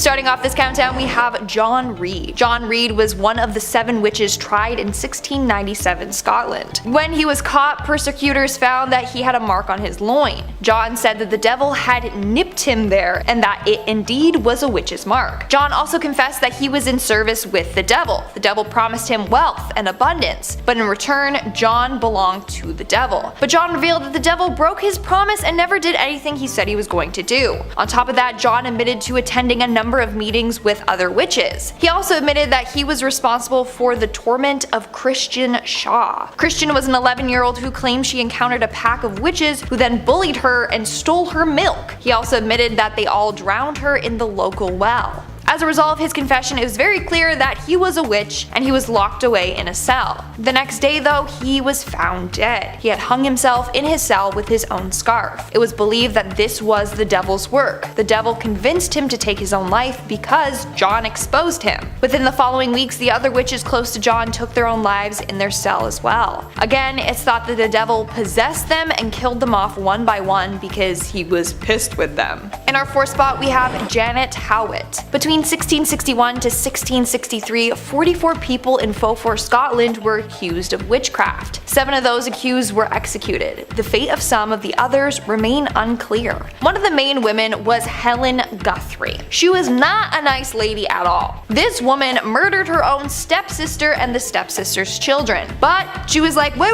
Starting off this countdown, we have John Reed. John Reed was one of the 7 witches tried in 1697 Scotland. When he was caught, persecutors found that he had a mark on his loin. John said that the devil had nipped him there and that it indeed was a witch's mark. John also confessed that he was in service with the devil. The devil promised him wealth and abundance, but in return, John belonged to the devil. But John revealed that the devil broke his promise and never did anything he said he was going to do. On top of that, John admitted to attending a number of meetings with other witches. He also admitted that he was responsible for the torment of Christian Shaw. Christian was an 11-year-old who claimed she encountered a pack of witches who then bullied her and stole her milk. He also admitted that they all drowned her in the local well. As a result of his confession, it was very clear that he was a witch and he was locked away in a cell. The next day though, he was found dead. He had hung himself in his cell with his own scarf. It was believed that this was the devil's work. The devil convinced him to take his own life because John exposed him. Within the following weeks, the other witches close to John took their own lives in their cell as well. Again, it's thought that the devil possessed them and killed them off one by one because he was pissed with them. In our 4th spot, we have Janet Howitt. Between 1661 to 1663, 44 people in Beaufort, Scotland were accused of witchcraft. 7 of those accused were executed. The fate of some of the others remain unclear. One of the main women was Helen Guthrie. She was not a nice lady at all. This woman murdered her own stepsister and the stepsister's children. But she was like, wait,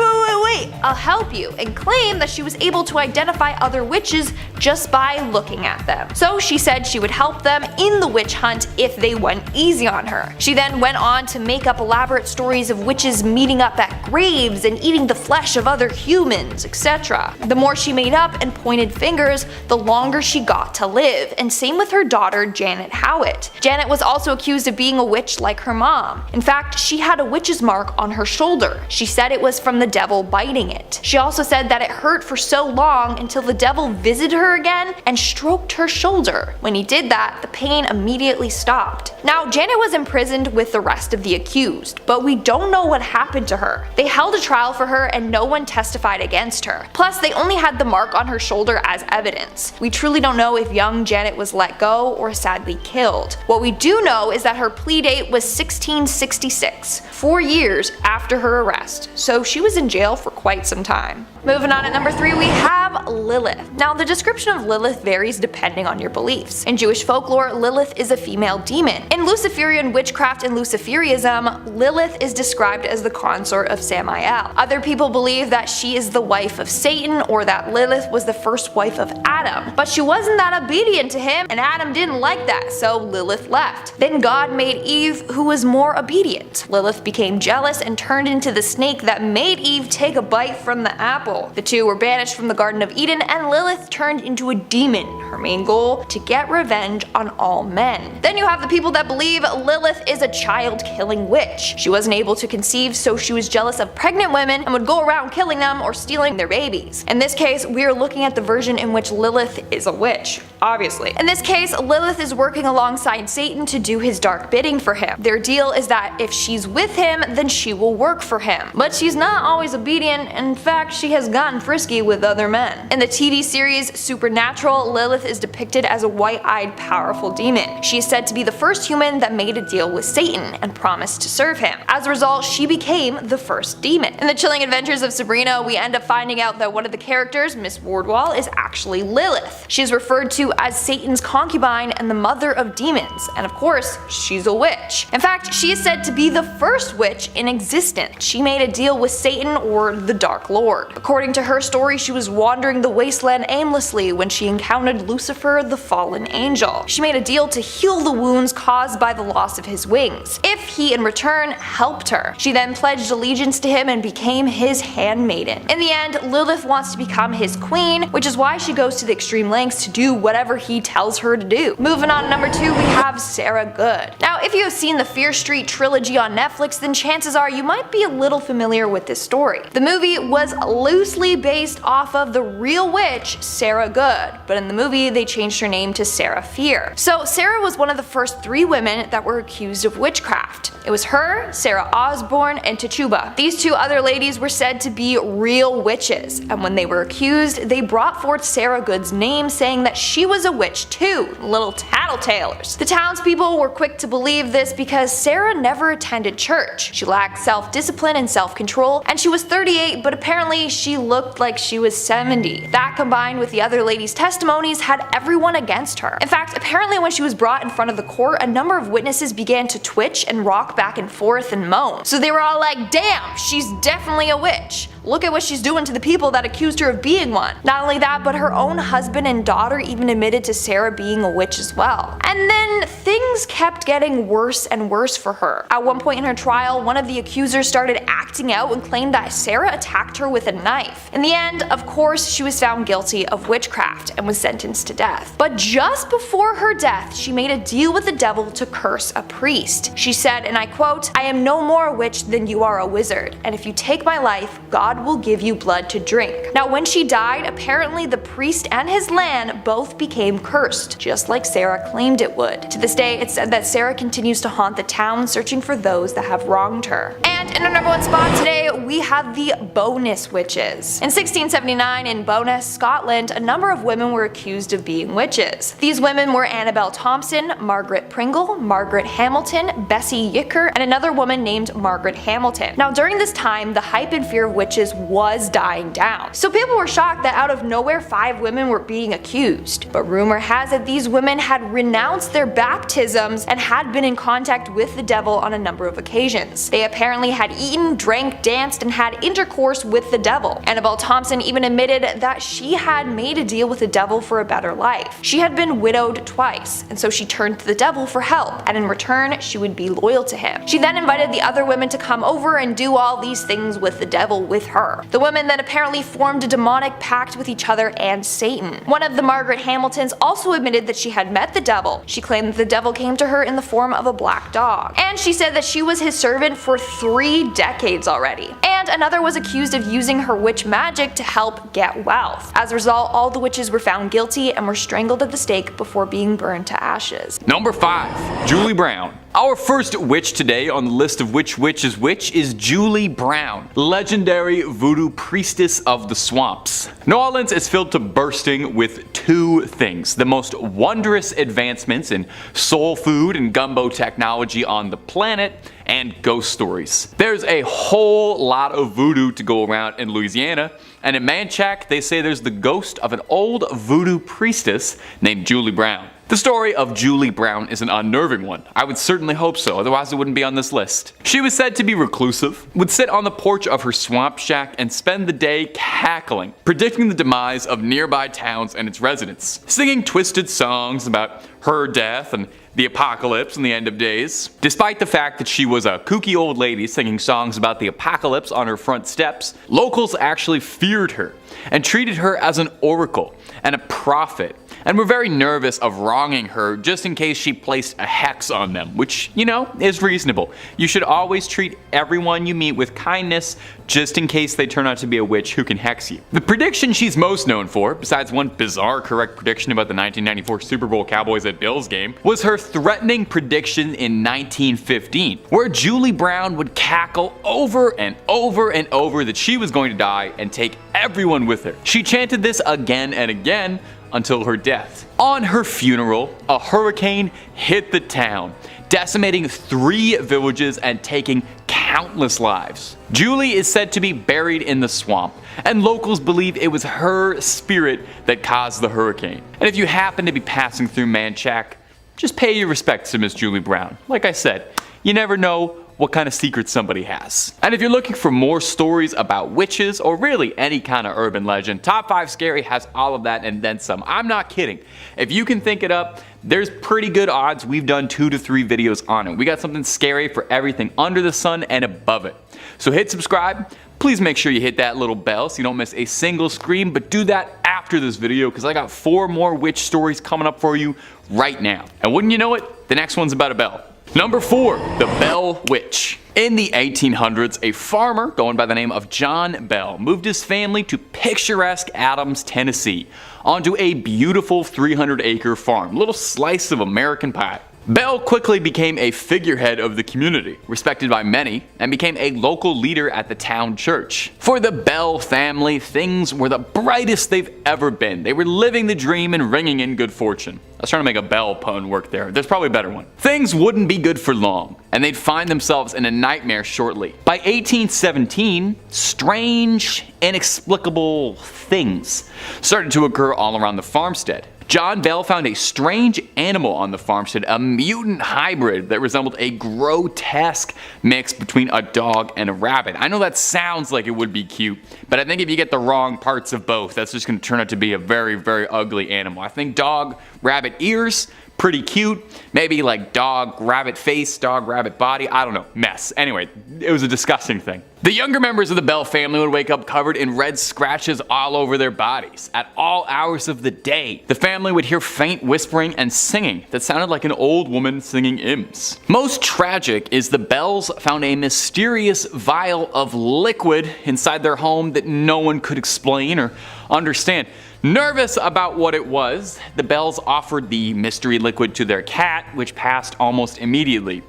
I'll help you, and claimed that she was able to identify other witches just by looking at them. So she said she would help them in the witch hunt if they went easy on her. She then went on to make up elaborate stories of witches meeting up at graves and eating the flesh of other humans, etc. The more she made up and pointed fingers, the longer she got to live, and same with her daughter Janet Howitt. Janet was also accused of being a witch like her mom. In fact, she had a witch's mark on her shoulder. She said it was from the devil biting it. She also said that it hurt for so long until the devil visited her again and stroked her shoulder. When he did that, the pain immediately stopped. Now, Janet was imprisoned with the rest of the accused, but we don't know what happened to her. They held a trial for her and no one testified against her. Plus, they only had the mark on her shoulder as evidence. We truly don't know if young Janet was let go or sadly killed. What we do know is that her plea date was 1666, 4 years after her arrest, so she was in jail for quite some time. Moving on at number 3, we have Lilith. Now, the description of Lilith varies depending on your beliefs. In Jewish folklore, Lilith is a female demon. In Luciferian witchcraft and Luciferianism, Lilith is described as the consort of Samael. Other people believe that she is the wife of Satan, or that Lilith was the first wife of Adam. But she wasn't that obedient to him, and Adam didn't like that, so Lilith left. Then God made Eve, who was more obedient. Lilith became jealous and turned into the snake that made Eve take a bite from the apple. The two were banished from the Garden of Eden, and Lilith turned into a demon. Her main goal: to get revenge on all men. Then you have the people that believe Lilith is a child-killing witch. She wasn't able to conceive, so she was jealous of pregnant women and would go around killing them or stealing their babies. In this case, we are looking at the version in which Lilith is a witch, obviously. In this case, Lilith is working alongside Satan to do his dark bidding for him. Their deal is that if she's with him, then she will work for him. But she's not always obedient. In fact, she has gotten frisky with other men. In the TV series Supernatural, Lilith is depicted as a white-eyed, powerful demon. She is said to be the first human that made a deal with Satan and promised to serve him. As a result, she became the first demon. In the chilling adventures of Sabrina, we end up finding out that one of the characters, Miss Wardwell, is actually Lilith. She is referred to as Satan's concubine and the mother of demons, and of course, she's a witch. In fact, she is said to be the first witch in existence. She made a deal with Satan, or the Dark Lord. According to her story, she was wandering the wasteland aimlessly when she encountered Lucifer, the fallen angel. She made a deal to heal the wounds caused by the loss of his wings, if he in return helped her. She then pledged allegiance to him and became his handmaiden. In the end, Lilith wants to become his queen, which is why she goes to the extreme lengths to do whatever he tells her to do. Moving on to number 2, we have Sarah Good. Now, if you have seen the Fear Street trilogy on Netflix, then chances are you might be a little familiar with this story. The movie was loosely based off of the real witch Sarah Good, but in the movie they changed her name to Sarah Fear. So Sarah was one of the first 3 women that were accused of witchcraft. It was her, Sarah Osborne, and Tituba. These two other ladies were said to be real witches, and when they were accused, they brought forth Sarah Good's name, saying that she was a witch too. Little tattletalers. The townspeople were quick to believe this because Sarah never attended church. She lacked self-discipline and self-control, and she was 38, but apparently she looked like she was 70. That, combined with the other ladies' testimonies, had everyone against her. In fact, apparently when she was brought in front of the court, a number of witnesses began to twitch and rock back and forth and moan. So they were all like, damn, she's definitely a witch. Look at what she's doing to the people that accused her of being one. Not only that, but her own husband and daughter even admitted to Sarah being a witch as well. And then things kept getting worse and worse for her. At one point in her trial, one of the accusers started acting out and claimed that Sarah attacked her with a knife. In the end, of course, she was found guilty of witchcraft and was sentenced to death. But just before her death, she made a deal with the devil to curse a priest. She said, and I quote, "I am no more a witch than you are a wizard, and if you take my life, God will give you blood to drink." Now when she died, apparently the priest and his land both became cursed, just like Sarah claimed it would. To this day, it's said that Sarah continues to haunt the town, searching for those that have wronged her. And in our number one spot today, we have the Bowness Witches. In 1679 in Bowness, Scotland, a number of women were accused of being witches. These women were Annabelle Thompson, Margaret Pringle, Margaret Hamilton, Bessie Yicker, and another woman named Margaret Hamilton. Now during this time, the hype and fear of witches was dying down. So people were shocked that out of nowhere 5 women were being accused. But rumor has it these women had renounced their baptisms and had been in contact with the devil on a number of occasions. They apparently had eaten, drank, danced, and had intercourse with the devil. Annabelle Thompson even admitted that she had made a deal with the devil for a better life. She had been widowed twice, and so she turned to the devil for help, and in return she would be loyal to him. She then invited the other women to come over and do all these things with the devil with her. The women then apparently formed a demonic pact with each other and Satan. One of the Margaret Hamiltons also admitted that she had met the devil. She claimed that the devil came to her in the form of a black dog. And she said that she was his servant for 3 decades already. And another was accused of using her witch magic to help get wealth. As a result, all the witches were found guilty and were strangled at the stake before being burned to ashes. Number 5. Julie Brown. Our first witch today on the list of which witch is which is Julie Brown, legendary voodoo priestess of the swamps. New Orleans is filled to bursting with 2 things: the most wondrous advancements in soul food and gumbo technology on the planet, and ghost stories. There's a whole lot of voodoo to go around in Louisiana, and in Manchac they say there's the ghost of an old voodoo priestess named Julie Brown. The story of Julie Brown is an unnerving one. I would certainly hope so, otherwise it wouldn't be on this list. She was said to be reclusive, would sit on the porch of her swamp shack and spend the day cackling, predicting the demise of nearby towns and its residents, singing twisted songs about her death and the apocalypse and the end of days. Despite the fact that she was a kooky old lady singing songs about the apocalypse on her front steps, locals actually feared her and treated her as an oracle and a prophet, and were very nervous of wronging her just in case she placed a hex on them, which, you know, is reasonable. You should always treat everyone you meet with kindness just in case they turn out to be a witch who can hex you. The prediction she's most known for, besides one bizarre correct prediction about the 1994 Super Bowl Cowboys at Bills game, was her threatening prediction in 1915, where Julie Brown would cackle over and over and over that she was going to die and take everyone with her. She chanted this again and again until her death. On her funeral, a hurricane hit the town, decimating 3 villages and taking countless lives. Julie is said to be buried in the swamp, and locals believe it was her spirit that caused the hurricane. And if you happen to be passing through Manchac, just pay your respects to Miss Julie Brown. Like I said, you never know what kind of secrets somebody has. And if you're looking for more stories about witches, or really any kind of urban legend, Top 5 Scary has all of that and then some. I'm not kidding. If you can think it up, there's pretty good odds we've done 2 to 3 videos on it. We got something scary for everything under the sun and above it. So hit subscribe. Please make sure you hit that little bell so you don't miss a single scream, but do that after this video because I got 4 more witch stories coming up for you right now. And wouldn't you know it, the next one's about a bell. Number 4, the Bell Witch. In the 1800s, a farmer going by the name of John Bell moved his family to picturesque Adams, Tennessee, onto a beautiful 300-acre farm, little slice of American pie. Belle quickly became a figurehead of the community, respected by many, and became a local leader at the town church. For the Belle family, things were the brightest they've ever been. They were living the dream and ringing in good fortune. I was trying to make a Belle pun work there. There's probably a better one. Things wouldn't be good for long, and they'd find themselves in a nightmare shortly. By 1817, strange, inexplicable things started to occur all around the farmstead. John Bell found a strange animal on the farmstead, a mutant hybrid that resembled a grotesque mix between a dog and a rabbit. I know that sounds like it would be cute, but I think if you get the wrong parts of both, that's just going to turn out to be a very, very ugly animal. I think dog, rabbit ears, pretty cute. Maybe like dog, rabbit face, dog, rabbit body. I don't know. Mess. Anyway, it was a disgusting thing. The younger members of the Bell family would wake up covered in red scratches all over their bodies at all hours of the day. The family would hear faint whispering and singing that sounded like an old woman singing hymns. Most tragic is the Bells found a mysterious vial of liquid inside their home that no one could explain or understand. Nervous about what it was, the Bells offered the mystery liquid to their cat, which passed almost immediately.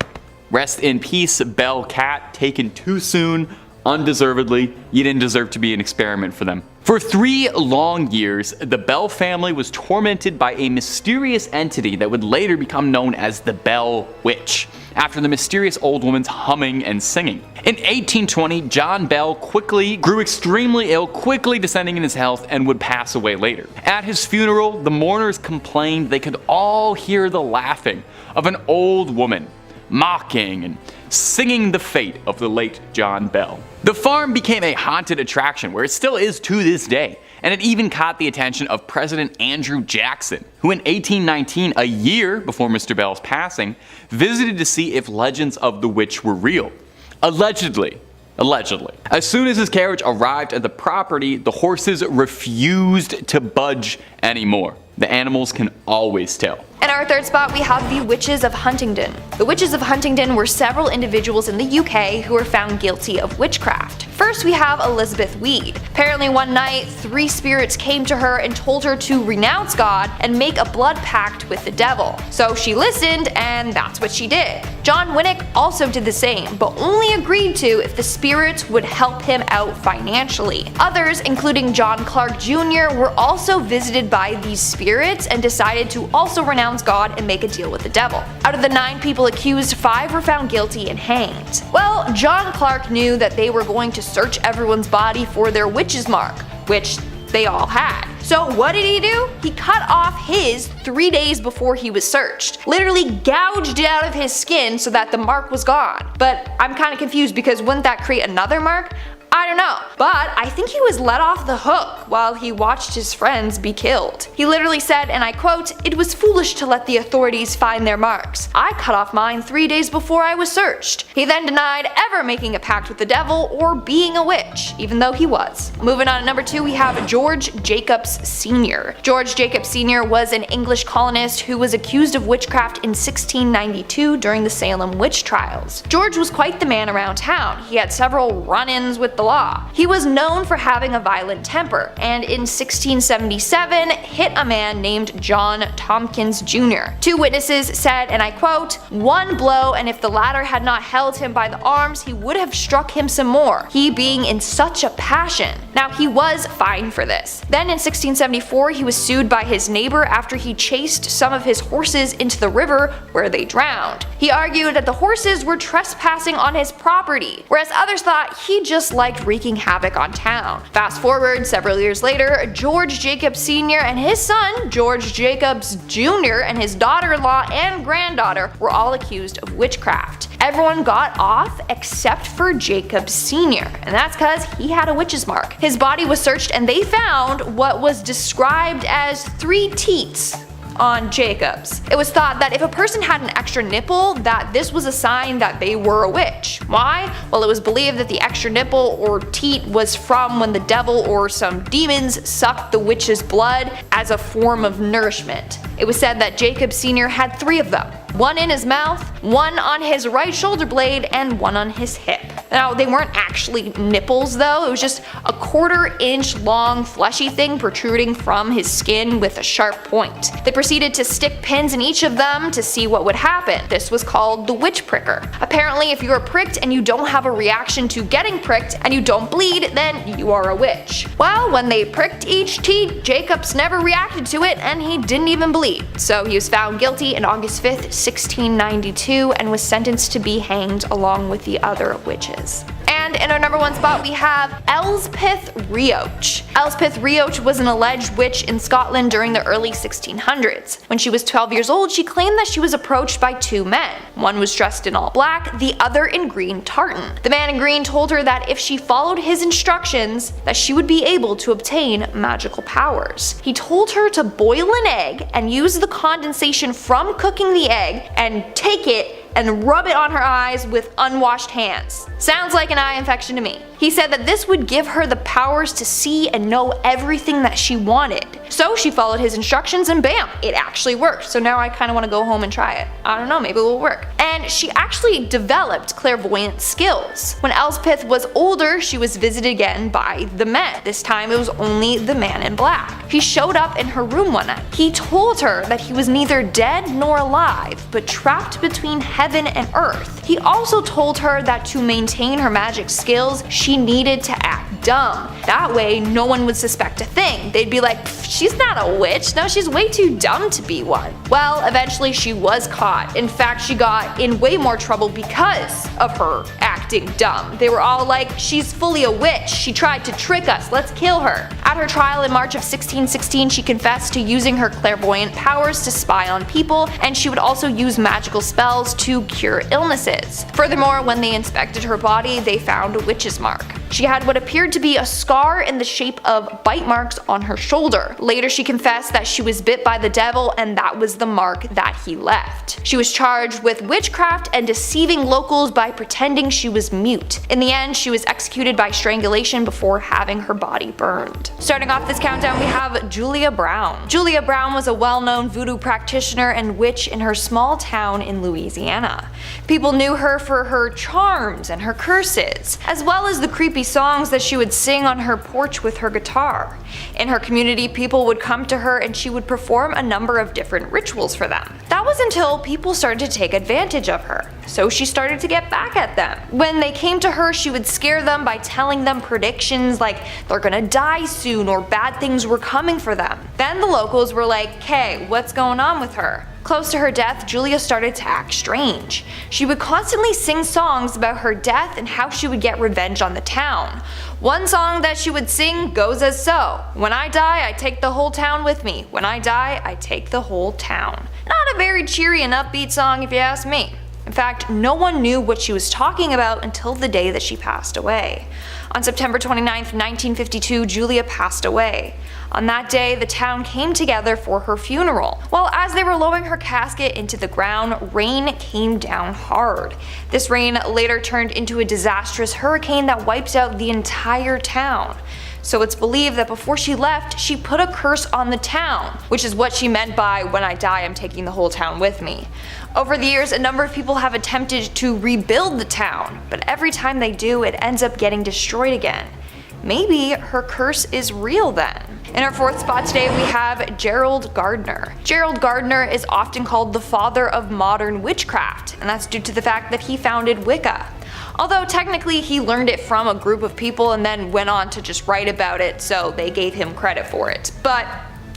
Rest in peace, Bell cat, taken too soon, undeservedly. You didn't deserve to be an experiment for them. For 3 long years, the Bell family was tormented by a mysterious entity that would later become known as the Bell Witch, after the mysterious old woman's humming and singing. In 1820, John Bell quickly grew extremely ill, quickly descending in his health, and would pass away later. At his funeral, the mourners complained they could all hear the laughing of an old woman, mocking and singing the fate of the late John Bell. The farm became a haunted attraction, where it still is to this day, and it even caught the attention of President Andrew Jackson, who in 1819, a year before Mr. Bell's passing, visited to see if legends of the witch were real. Allegedly. As soon as his carriage arrived at the property, the horses refused to budge anymore. The animals can always tell. In our third spot, we have the Witches of Huntington. The Witches of Huntington were several individuals in the UK who were found guilty of witchcraft. First, we have Elizabeth Weed. Apparently one night, 3 spirits came to her and told her to renounce God and make a blood pact with the devil. So she listened, and that's what she did. John Winnick also did the same, but only agreed to if the spirits would help him out financially. Others, including John Clark Jr., were also visited by these spirits and decided to also renounce God and make a deal with the devil. Out of the 9 people accused, 5 were found guilty and hanged. Well, John Clark knew that they were going to search everyone's body for their witch's mark, which they all had. So what did he do? He cut off his 3 days before he was searched. Literally gouged it out of his skin so that the mark was gone. But I'm kind of confused, because wouldn't that create another mark? I don't know, but I think he was let off the hook while he watched his friends be killed. He literally said, and I quote, "It was foolish to let the authorities find their marks. I cut off mine 3 days before I was searched." He then denied ever making a pact with the devil or being a witch, even though he was. Moving on to number 2, we have George Jacobs Sr. George Jacobs Sr. was an English colonist who was accused of witchcraft in 1692 during the Salem witch trials. George was quite the man around town. He had several run-ins with the law. He was known for having a violent temper, and in 1677 hit a man named John Tompkins Jr. 2 witnesses said, and I quote, "One blow, and if the latter had not held him by the arms, he would have struck him some more, he being in such a passion." Now, he was fined for this. Then in 1674 he was sued by his neighbor after he chased some of his horses into the river where they drowned. He argued that the horses were trespassing on his property, whereas others thought he just liked wreaking havoc on town. Fast forward several years later, George Jacobs Sr. and his son, George Jacobs Jr., and his daughter-in-law and granddaughter were all accused of witchcraft. Everyone got off except for Jacobs Sr., and that's because he had a witch's mark. His body was searched and they found what was described as 3 teats on Jacobs. It was thought that if a person had an extra nipple, that this was a sign that they were a witch. Why? Well, it was believed that the extra nipple or teat was from when the devil or some demons sucked the witch's blood as a form of nourishment. It was said that Jacob Sr. had 3 of them. 1 in his mouth, 1 on his right shoulder blade, and 1 on his hip. Now, they weren't actually nipples though, it was just a 1/4 inch long fleshy thing protruding from his skin with a sharp point. They proceeded to stick pins in each of them to see what would happen. This was called the witch pricker. Apparently, if you are pricked and you don't have a reaction to getting pricked and you don't bleed, then you are a witch. Well, when they pricked each teat, Jacobs never reacted to it and he didn't even bleed. So he was found guilty on August 5th, 1692 and was sentenced to be hanged along with the other witches. And in our number 1 spot we have Elspeth Roch. Elspeth Roch was an alleged witch in Scotland during the early 1600s. When she was 12 years old, she claimed that she was approached by 2 men. One was dressed in all black, the other in green tartan. The man in green told her that if she followed his instructions, that she would be able to obtain magical powers. He told her to boil an egg and use the condensation from cooking the egg and take it and rub it on her eyes with unwashed hands. Sounds like an eye infection to me. He said that this would give her the powers to see and know everything that she wanted. So she followed his instructions and bam, it actually worked. So now I kind of want to go home and try it. I don't know, maybe it will work. And she actually developed clairvoyant skills. When Elspeth was older, she was visited again by the men. This time it was only the man in black. He showed up in her room one night. He told her that he was neither dead nor alive, but trapped between heaven and earth. He also told her that to maintain her magic skills, she needed to act dumb. That way, no one would suspect a thing. They'd be like, she's not a witch, no, she's way too dumb to be one. Well, eventually she was caught. In fact, she got in way more trouble because of her acting dumb. They were all like, she's fully a witch, she tried to trick us, let's kill her. At her trial in March of 1616, she confessed to using her clairvoyant powers to spy on people, and she would also use magical spells to cure illnesses. Furthermore, when they inspected her body, they found a witch's mark. She had what appeared to be a scar in the shape of bite marks on her shoulder. Later she confessed that she was bit by the devil and that was the mark that he left. She was charged with witchcraft and deceiving locals by pretending she was mute. In the end, she was executed by strangulation before having her body burned. Starting off this countdown we have Julia Brown. Julia Brown was a well-known voodoo practitioner and witch in her small town in Louisiana. People knew her for her charms and her curses, as well as the creepy songs that she would sing on her porch with her guitar. In her community, people would come to her and she would perform a number of different rituals for them. That was until people started to take advantage of her, so she started to get back at them. When they came to her, she would scare them by telling them predictions like they're gonna die soon or bad things were coming for them. Then the locals were like, "Hey, what's going on with her?" Close to her death, Julia started to act strange. She would constantly sing songs about her death and how she would get revenge on the town. One song that she would sing goes as so: "When I die, I take the whole town with me. When I die, I take the whole town." Not a very cheery and upbeat song if you ask me. In fact, no one knew what she was talking about until the day that she passed away. On September 29th, 1952, Julia passed away. On that day, the town came together for her funeral. Well, as they were lowering her casket into the ground, rain came down hard. This rain later turned into a disastrous hurricane that wipes out the entire town. So it's believed that before she left, she put a curse on the town, which is what she meant by "when I die, I'm taking the whole town with me." Over the years, a number of people have attempted to rebuild the town, but every time they do, it ends up getting destroyed again. Maybe her curse is real then. In our 4th spot today we have Gerald Gardner. Gerald Gardner is often called the father of modern witchcraft, and that's due to the fact that he founded Wicca. Although technically he learned it from a group of people and then went on to just write about it, so they gave him credit for it. But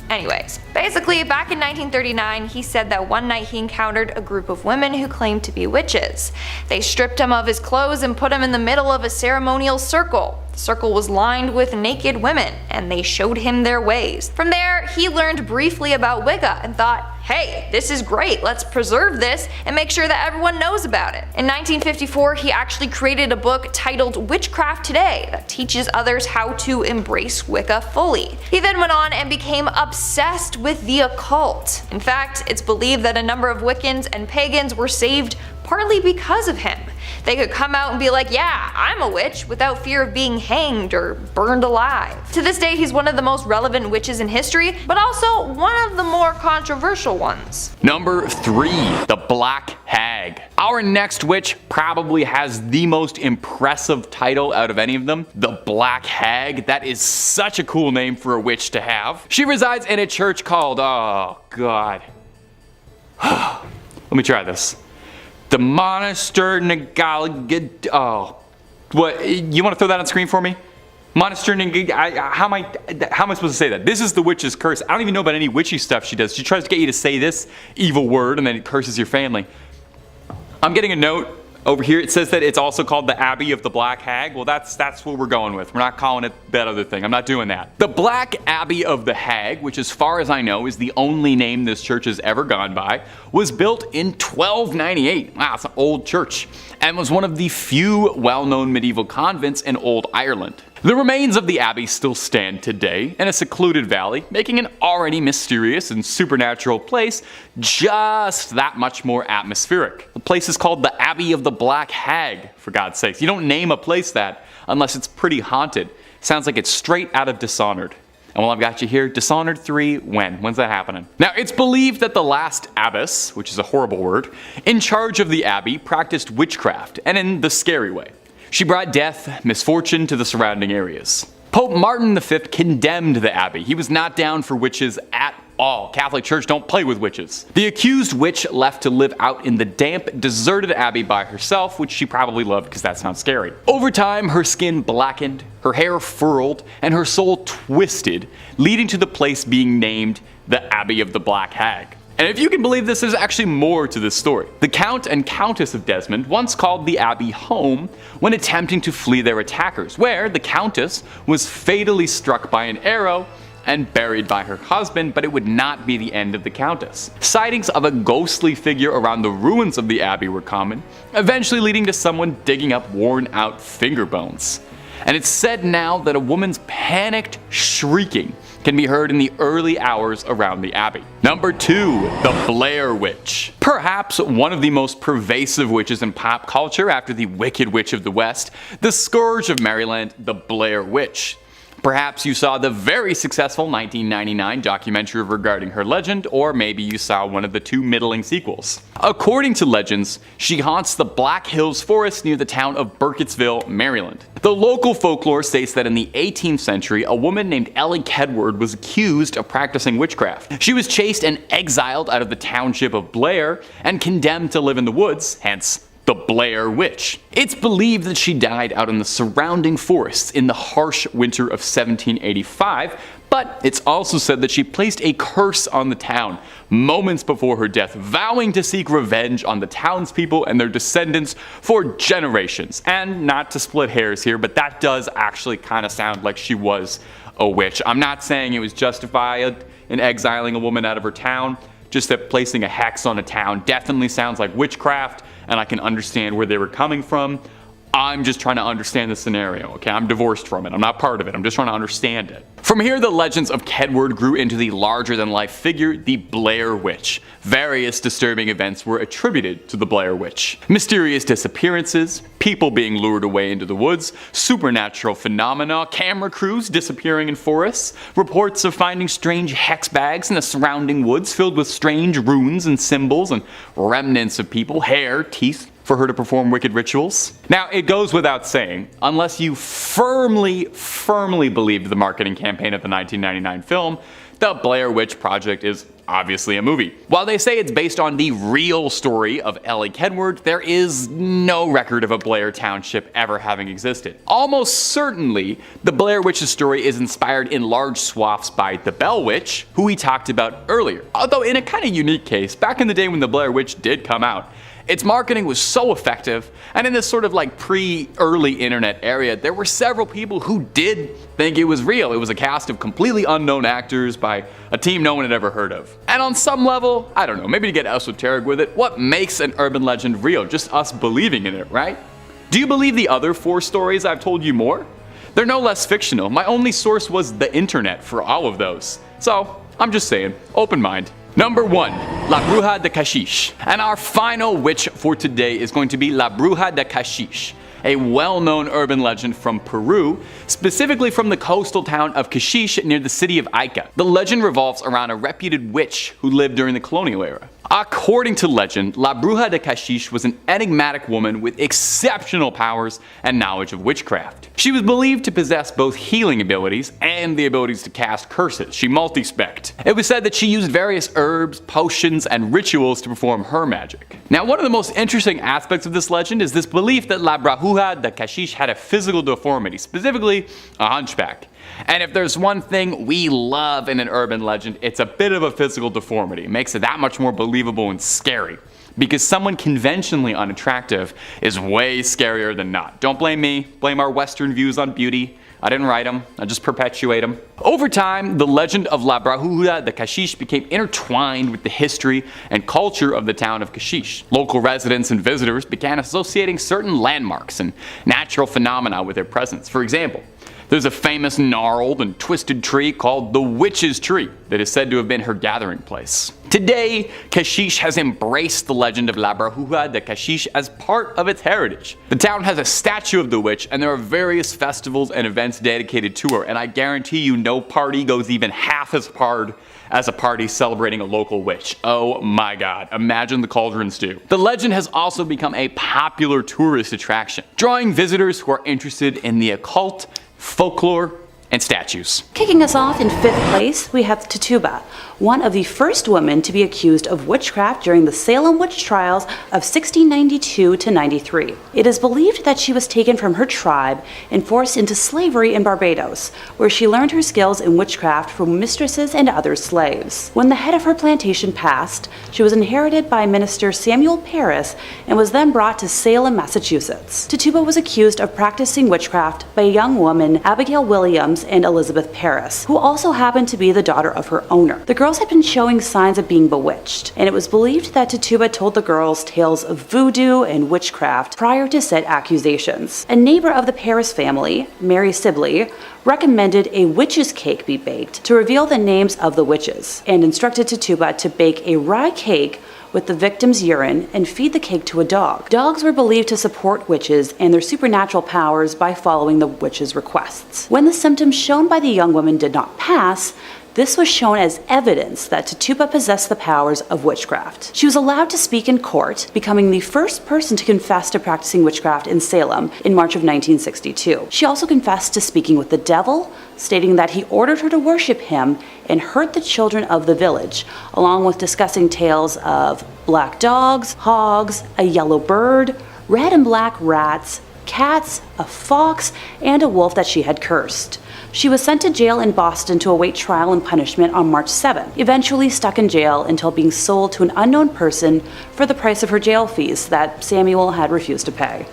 anyways, basically back in 1939 he said that one night he encountered a group of women who claimed to be witches. They stripped him of his clothes and put him in the middle of a ceremonial circle. The circle was lined with naked women, and they showed him their ways. From there, he learned briefly about Wicca and thought, hey, this is great, let's preserve this and make sure that everyone knows about it. In 1954, he actually created a book titled Witchcraft Today that teaches others how to embrace Wicca fully. He then went on and became obsessed with the occult. In fact, it's believed that a number of Wiccans and pagans were saved partly because of him. They could come out and be like, yeah, I'm a witch, without fear of being hanged or burned alive. To this day, he's one of the most relevant witches in history, but also one of the more controversial ones. Number 3. The Black Hag. Our next witch probably has the most impressive title out of any of them, the Black Hag. That is such a cool name for a witch to have. She resides in a church called, oh god. Let me try this. The Monastery oh. What, you want to throw that on screen for me? Monastery, how am I supposed to say that? This is the witch's curse. I don't even know about any witchy stuff she does. She tries to get you to say this evil word and then it curses your family. I'm getting a note over here. It says that it's also called the Abbey of the Black Hag. Well, that's what we're going with. We're not calling it that other thing. I'm not doing that. The Black Abbey of the Hag, which as far as I know is the only name this church has ever gone by, was built in 1298. Wow, it's an old church. And was one of the few well-known medieval convents in old Ireland. The remains of the abbey still stand today in a secluded valley, making an already mysterious and supernatural place just that much more atmospheric. The place is called the Abbey of the Black Hag, for God's sakes. You don't name a place that unless it's pretty haunted. Sounds like it's straight out of Dishonored. And while I've got you here, Dishonored 3, when's that happening? Now, it's believed that the last abbess, which is a horrible word, in charge of the abbey practiced witchcraft, and in the scary way. She brought death, misfortune to the surrounding areas. Pope Martin V condemned the abbey. He was not down for witches at all. Catholic Church don't play with witches. The accused witch left to live out in the damp, deserted abbey by herself, which she probably loved because that sounds scary. Over time, her skin blackened, her hair furrowed, and her soul twisted, leading to the place being named the Abbey of the Black Hag. And if you can believe this, there's actually more to this story. The Count and Countess of Desmond once called the abbey home when attempting to flee their attackers, where the Countess was fatally struck by an arrow and buried by her husband, but it would not be the end of the Countess. Sightings of a ghostly figure around the ruins of the abbey were common, eventually leading to someone digging up worn out finger bones. And it's said now that a woman's panicked shrieking can be heard in the early hours around the abbey. Number 2, the Blair Witch. Perhaps one of the most pervasive witches in pop culture after the Wicked Witch of the West, the Scourge of Maryland, the Blair Witch. Perhaps you saw the very successful 1999 documentary regarding her legend, or maybe you saw one of the 2 middling sequels. According to legends, she haunts the Black Hills Forest near the town of Burkittsville, Maryland. The local folklore states that in the 18th century, a woman named Elith Roch was accused of practicing witchcraft. She was chased and exiled out of the township of Blair and condemned to live in the woods, hence the Blair Witch. It's believed that she died out in the surrounding forests in the harsh winter of 1785, but it's also said that she placed a curse on the town moments before her death, vowing to seek revenge on the townspeople and their descendants for generations. And not to split hairs here, but that does actually kind of sound like she was a witch. I'm not saying it was justified in exiling a woman out of her town, just that placing a hex on a town definitely sounds like witchcraft, and I can understand where they were coming from. I'm just trying to understand the scenario, okay? I'm divorced from it. I'm not part of it. I'm just trying to understand it. From here, the legends of Kedward grew into the larger-than-life figure, the Blair Witch. Various disturbing events were attributed to the Blair Witch. Mysterious disappearances, people being lured away into the woods, supernatural phenomena, camera crews disappearing in forests, reports of finding strange hex bags in the surrounding woods filled with strange runes and symbols and remnants of people, hair, teeth, for her to perform wicked rituals. Now, it goes without saying, unless you firmly believed the marketing campaign of the 1999 film, the Blair Witch Project is obviously a movie. While they say it's based on the real story of Elith Roch, there is no record of a Blair Township ever having existed. Almost certainly, the Blair Witch's story is inspired in large swaths by the Bell Witch, who we talked about earlier. Although in a kind of unique case, back in the day when the Blair Witch did come out, its marketing was so effective, and in this sort of like pre-early internet area, there were several people who did think it was real. It was a cast of completely unknown actors by a team no one had ever heard of. And on some level, I don't know, maybe to get esoteric with it, what makes an urban legend real? Just us believing in it, right? Do you believe the other 4 stories I've told you more? They're no less fictional. My only source was the internet for all of those. So, I'm just saying, open mind. Number 1. La Brauha de Cashish. And our final witch for today is going to be La Brauha de Cashish, a well-known urban legend from Peru, specifically from the coastal town of Cashish near the city of Ica. The legend revolves around a reputed witch who lived during the colonial era. According to legend, La Brauha de Cashish was an enigmatic woman with exceptional powers and knowledge of witchcraft. She was believed to possess both healing abilities and the abilities to cast curses. She multi-specced. It was said that she used various herbs, potions, and rituals to perform her magic. Now, one of the most interesting aspects of this legend is this belief that La Brauha de Cashish had a physical deformity, specifically a hunchback. And if there's one thing we love in an urban legend, it's a bit of a physical deformity. It makes it that much more believable and scary. Because someone conventionally unattractive is way scarier than not. Don't blame me, blame our Western views on beauty. I didn't write them, I just perpetuate them. Over time, the legend of La Brauha de Cashish became intertwined with the history and culture of the town of Cashish. Local residents and visitors began associating certain landmarks and natural phenomena with their presence. For example, there's a famous gnarled and twisted tree called the Witch's Tree that is said to have been her gathering place. Today, Cashish has embraced the legend of La Brauha de Cashish as part of its heritage. The town has a statue of the witch, and there are various festivals and events dedicated to her, and I guarantee you no party goes even half as hard as a party celebrating a local witch. Oh my god, imagine the cauldron stew. The legend has also become a popular tourist attraction, drawing visitors who are interested in the occult, folklore, and statues. Kicking us off in 5th place, we have Tituba, one of the first women to be accused of witchcraft during the Salem witch trials of 1692 to 93. It is believed that she was taken from her tribe and forced into slavery in Barbados, where she learned her skills in witchcraft from mistresses and other slaves. When the head of her plantation passed, she was inherited by Minister Samuel Parris and was then brought to Salem, Massachusetts. Tituba was accused of practicing witchcraft by a young woman, Abigail Williams, and Elizabeth Parris, who also happened to be the daughter of her owner. The girls had been showing signs of being bewitched, and it was believed that Tituba told the girls tales of voodoo and witchcraft prior to said accusations. A neighbor of the Parris family, Mary Sibley, recommended a witch's cake be baked to reveal the names of the witches, and instructed Tituba to bake a rye cake with the victim's urine and feed the cake to a dog. Dogs were believed to support witches and their supernatural powers by following the witch's requests. When the symptoms shown by the young woman did not pass, this was shown as evidence that Tituba possessed the powers of witchcraft. She was allowed to speak in court, becoming the first person to confess to practicing witchcraft in Salem in March of 1962. She also confessed to speaking with the devil, stating that he ordered her to worship him and hurt the children of the village, along with discussing tales of black dogs, hogs, a yellow bird, red and black rats, cats, a fox, and a wolf that she had cursed. She was sent to jail in Boston to await trial and punishment on March 7, eventually stuck in jail until being sold to an unknown person for the price of her jail fees that Samuel had refused to pay.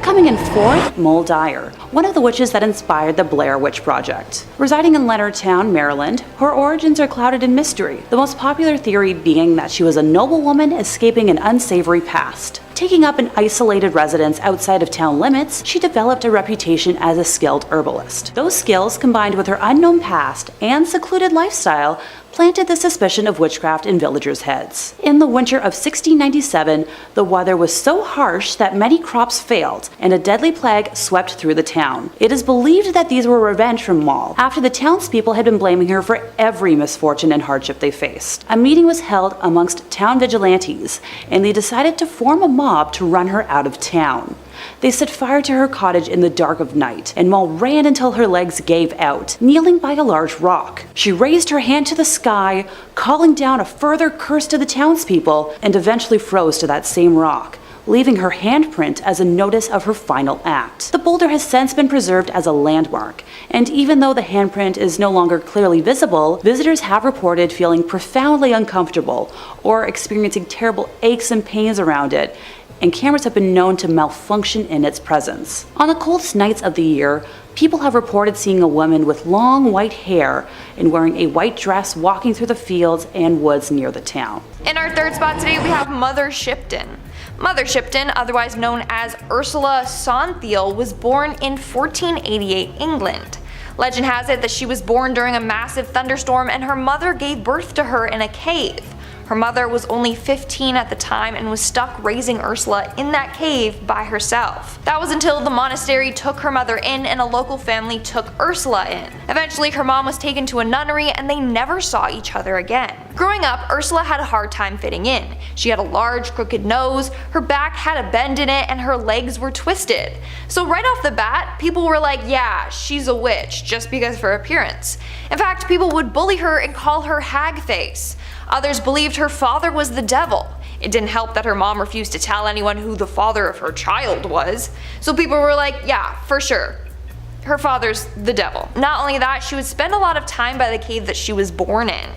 Coming in 4th, Mallow Dyer, one of the witches that inspired the Blair Witch Project. Residing in Leonardtown, Maryland, her origins are clouded in mystery, the most popular theory being that she was a noblewoman escaping an unsavory past. Taking up an isolated residence outside of town limits, she developed a reputation as a skilled herbalist. Those skills, combined with her unknown past and secluded lifestyle, planted the suspicion of witchcraft in villagers' heads. In the winter of 1697, the weather was so harsh that many crops failed, and a deadly plague swept through the town. It is believed that these were revenge from Mallow, after the townspeople had been blaming her for every misfortune and hardship they faced. A meeting was held amongst town vigilantes, and they decided to form a mob to run her out of town. They set fire to her cottage in the dark of night, and Mallow ran until her legs gave out, kneeling by a large rock. She raised her hand to the sky, calling down a further curse to the townspeople, and eventually froze to that same rock, leaving her handprint as a notice of her final act. The boulder has since been preserved as a landmark, and even though the handprint is no longer clearly visible, visitors have reported feeling profoundly uncomfortable or experiencing terrible aches and pains around it, and cameras have been known to malfunction in its presence. On the coldest nights of the year, people have reported seeing a woman with long white hair and wearing a white dress walking through the fields and woods near the town. In our 3rd spot today, we have Mother Shipton. Mother Shipton, otherwise known as Ursula Sonthiel, was born in 1488 England. Legend has it that she was born during a massive thunderstorm and her mother gave birth to her in a cave. Her mother was only 15 at the time and was stuck raising Ursula in that cave by herself. That was until the monastery took her mother in and a local family took Ursula in. Eventually her mom was taken to a nunnery and they never saw each other again. Growing up, Ursula had a hard time fitting in. She had a large crooked nose, her back had a bend in it, and her legs were twisted. So right off the bat, people were like, yeah, she's a witch, just because of her appearance. In fact, people would bully her and call her hag face. Others believed her father was the devil. It didn't help that her mom refused to tell anyone who the father of her child was. So people were like, yeah, for sure, her father's the devil. Not only that, she would spend a lot of time by the cave that she was born in.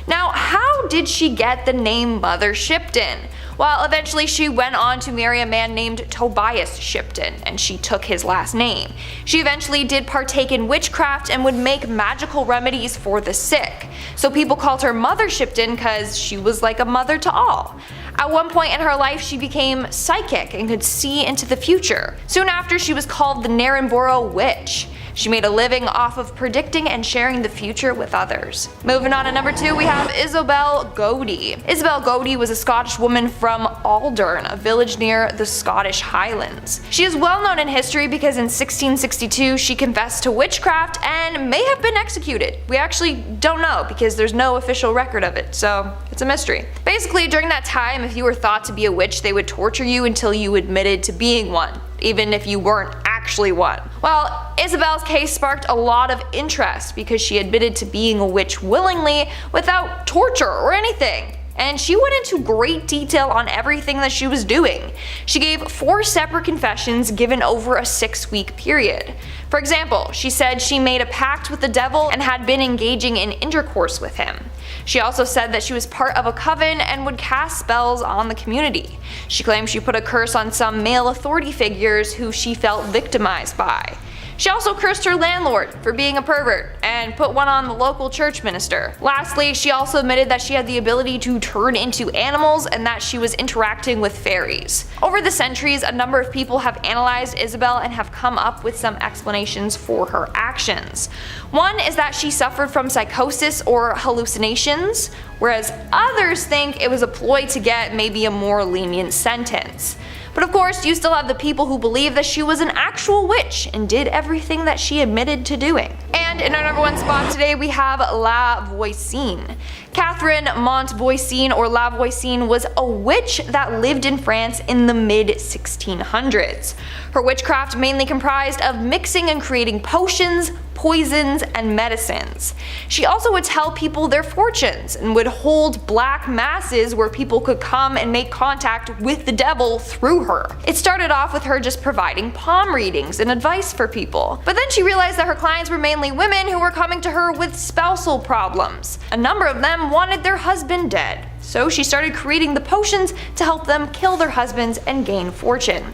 Now, how did she get the name Mother Shipton? Well, eventually she went on to marry a man named Tobias Shipton, and she took his last name. She eventually did partake in witchcraft and would make magical remedies for the sick. So people called her Mother Shipton because she was like a mother to all. At one point in her life, she became psychic and could see into the future. Soon after, she was called the Narrenborough Witch. She made a living off of predicting and sharing the future with others. Moving on to number 2, we have Isabelle Godie. Isabelle Godie was a Scottish woman from Aldern, a village near the Scottish Highlands. She is well known in history because in 1662 she confessed to witchcraft and may have been executed. We actually don't know because there's no official record of it, so it's a mystery. Basically, during that time, if you were thought to be a witch, they would torture you until you admitted to being one, even if you weren't actually one. Well, Isabelle's case sparked a lot of interest because she admitted to being a witch willingly without torture or anything. And she went into great detail on everything that she was doing. She gave 4 separate confessions given over a 6-week period. For example, she said she made a pact with the devil and had been engaging in intercourse with him. She also said that she was part of a coven and would cast spells on the community. She claimed she put a curse on some male authority figures who she felt victimized by. She also cursed her landlord for being a pervert and put one on the local church minister. Lastly, she also admitted that she had the ability to turn into animals and that she was interacting with fairies. Over the centuries, a number of people have analyzed Isabelle and have come up with some explanations for her actions. One is that she suffered from psychosis or hallucinations, whereas others think it was a ploy to get maybe a more lenient sentence. But of course, you still have the people who believe that she was an actual witch and did everything that she admitted to doing. And in our number 1 spot today, we have Lavoine. Catherine Montvoisin or Lavoine was a witch that lived in France in the mid-1600s. Her witchcraft mainly comprised of mixing and creating potions, poisons, and medicines. She also would tell people their fortunes and would hold black masses where people could come and make contact with the devil through her. It started off with her just providing palm readings and advice for people, but then she realized that her clients were mainly women who were coming to her with spousal problems. A number of them wanted their husband dead, so she started creating the potions to help them kill their husbands and gain fortune.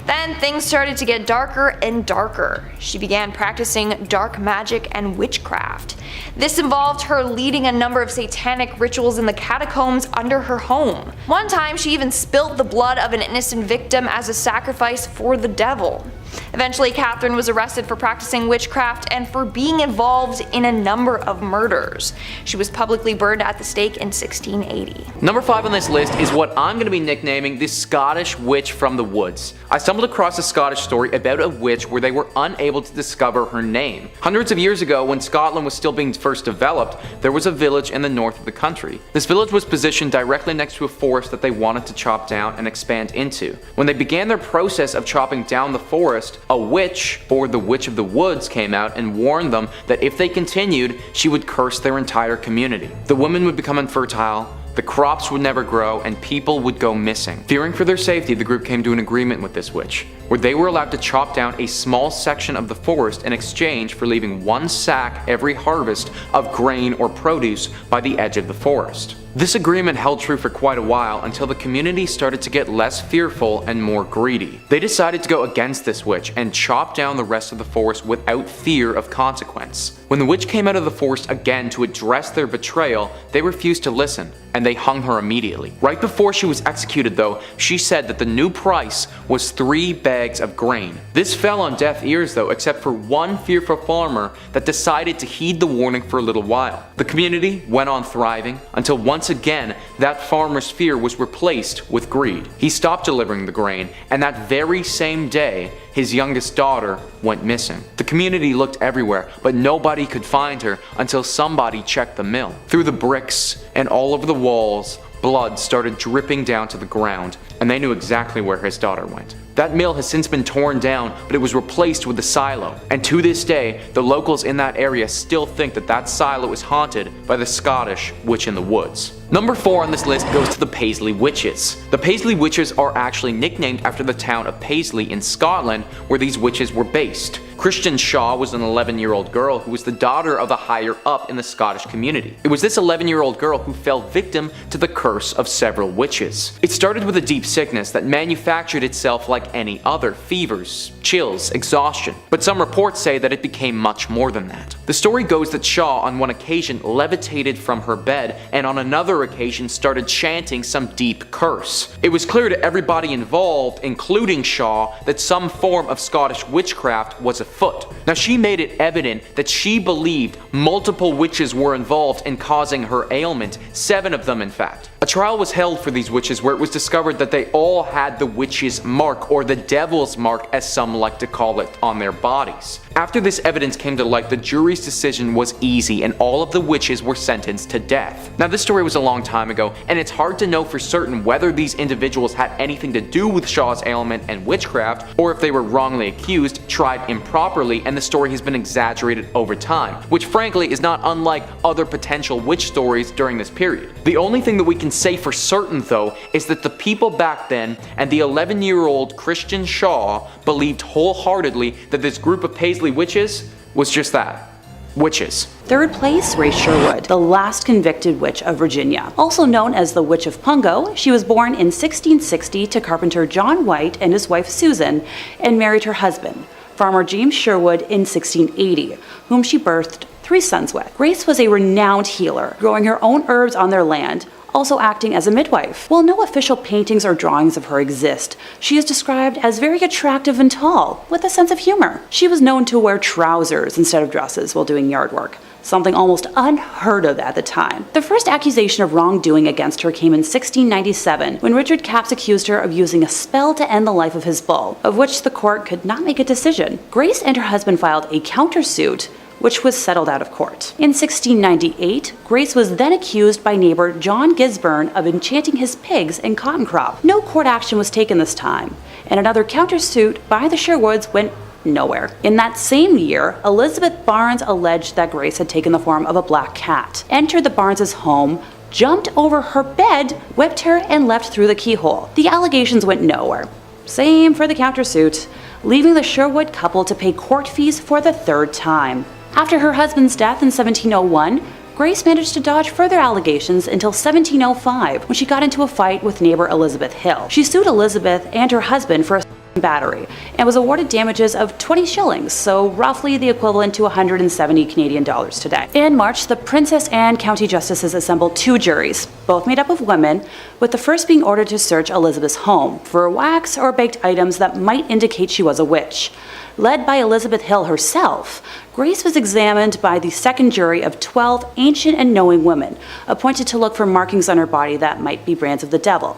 Then things started to get darker and darker. She began practicing dark magic and witchcraft. This involved her leading a number of satanic rituals in the catacombs under her home. One time she even spilled the blood of an innocent victim as a sacrifice for the devil. Eventually, Catherine was arrested for practicing witchcraft and for being involved in a number of murders. She was publicly burned at the stake in 1680. Number 5 on this list is what I'm going to be nicknaming the Scottish Witch from the Woods. I stumbled across a Scottish story about a witch where they were unable to discover her name. Hundreds of years ago, when Scotland was still being first developed, there was a village in the north of the country. This village was positioned directly next to a forest that they wanted to chop down and expand into. When they began their process of chopping down the forest, a witch, or the Witch of the Woods, came out and warned them that if they continued, she would curse their entire community. The women would become infertile, the crops would never grow, and people would go missing. Fearing for their safety, the group came to an agreement with this witch, where they were allowed to chop down a small section of the forest in exchange for leaving 1 sack every harvest of grain or produce by the edge of the forest. This agreement held true for quite a while until the community started to get less fearful and more greedy. They decided to go against this witch and chop down the rest of the forest without fear of consequence. When the witch came out of the forest again to address their betrayal, they refused to listen, and they hung her immediately. Right before she was executed though, she said that the new price was 3 bags of grain. This fell on deaf ears though, except for one fearful farmer that decided to heed the warning for a little while. The community went on thriving until once again that farmer's fear was replaced with greed. He stopped delivering the grain, and that very same day, his youngest daughter went missing. The community looked everywhere, but nobody could find her until somebody checked the mill. Through the bricks and all over the walls, blood started dripping down to the ground, and they knew exactly where his daughter went. That mill has since been torn down, but it was replaced with a silo, and to this day, the locals in that area still think that that silo is haunted by the Scottish witch in the woods. Number 4 on this list goes to the Paisley Witches. The Paisley Witches are actually nicknamed after the town of Paisley in Scotland, where these witches were based. Christian Shaw was an 11-year-old girl who was the daughter of a higher up in the Scottish community. It was this 11-year-old girl who fell victim to the curse of several witches. It started with a deep sickness that manufactured itself like any other: fevers, chills, exhaustion. But some reports say that it became much more than that. The story goes that Shaw on one occasion levitated from her bed, and on another occasion started chanting some deep curse. It was clear to everybody involved, including Shaw, that some form of Scottish witchcraft was afoot. Now, she made it evident that she believed multiple witches were involved in causing her ailment, 7 of them in fact. A trial was held for these witches where it was discovered that they all had the witch's mark, or the devil's mark as some like to call it, on their bodies. After this evidence came to light, the jury's decision was easy and all of the witches were sentenced to death. Now, this story was a long time ago, and it's hard to know for certain whether these individuals had anything to do with Shaw's ailment and witchcraft, or if they were wrongly accused, tried improperly, and the story has been exaggerated over time, which frankly is not unlike other potential witch stories during this period. The only thing that we can say for certain, though, is that the people back then and the 11-year-old Christian Shaw believed wholeheartedly that this group of Paisley witches was just that: witches. Third place raised Sherwood, the last convicted witch of Virginia. Also known as the Witch of Pungo, she was born in 1660 to carpenter John White and his wife Susan, and married her husband, Farmer James Sherwood, in 1680, whom she birthed 3 sons with. Grace was a renowned healer, growing her own herbs on their land, also acting as a midwife. While no official paintings or drawings of her exist, she is described as very attractive and tall, with a sense of humor. She was known to wear trousers instead of dresses while doing yard work, something almost unheard of at the time. The first accusation of wrongdoing against her came in 1697, when Richard Capps accused her of using a spell to end the life of his bull, of which the court could not make a decision. Grace and her husband filed a countersuit, which was settled out of court. In 1698, Grace was then accused by neighbor John Gisburn of enchanting his pigs and cotton crop. No court action was taken this time, and another countersuit by the Sherwoods went nowhere. In that same year, Elizabeth Barnes alleged that Grace had taken the form of a black cat, entered the Barnes' home, jumped over her bed, whipped her, and left through the keyhole. The allegations went nowhere. Same for the countersuit, leaving the Sherwood couple to pay court fees for the 3rd time. After her husband's death in 1701, Grace managed to dodge further allegations until 1705, when she got into a fight with neighbor Elizabeth Hill. She sued Elizabeth and her husband for battery and was awarded damages of 20 shillings, so roughly the equivalent to 170 Canadian dollars today. In March, the Princess and County Justices assembled 2 juries, both made up of women, with the first being ordered to search Elizabeth's home for wax or baked items that might indicate she was a witch. Led by Elizabeth Hill herself, Grace was examined by the second jury of 12 ancient and knowing women, appointed to look for markings on her body that might be brands of the devil.